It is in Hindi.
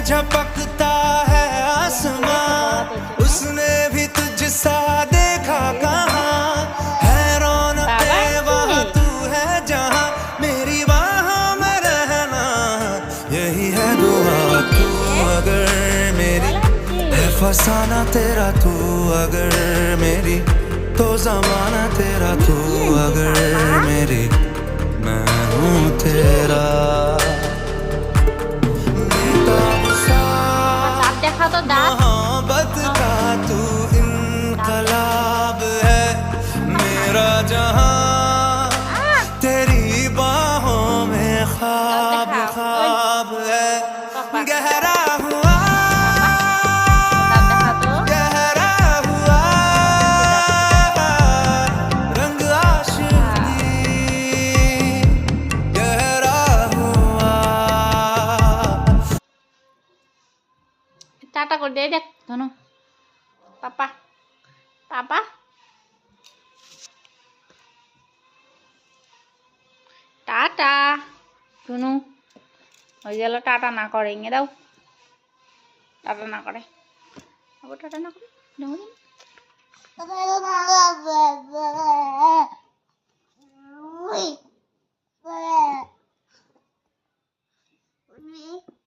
झपकता है आसमां, उसने भी तुझसा देखा कहाँ, है रौनके वहाँ तू है जहाँ, मेरी बाहों में रहना यही है दुआ। तू अगर मेरी है फसाना तेरा, तू अगर मेरी तो जमाना तेरा, तू अगर मेरी मैं हूँ तेरा। मोहब्बत का तू इनकलाब है, मेरा जहां तेरी बाहों में ख्वाब ख्वाब है। गहरा हुआ गहरा हुआ रंग आशिकी, गहरा हुआ। টাটা করে দিয়ে দেখ ধনু পাপা পাপা টাটা ধনু ওই গেল টাটা না করে ইঙে দাও টাটা না করে আবার টাটা না করে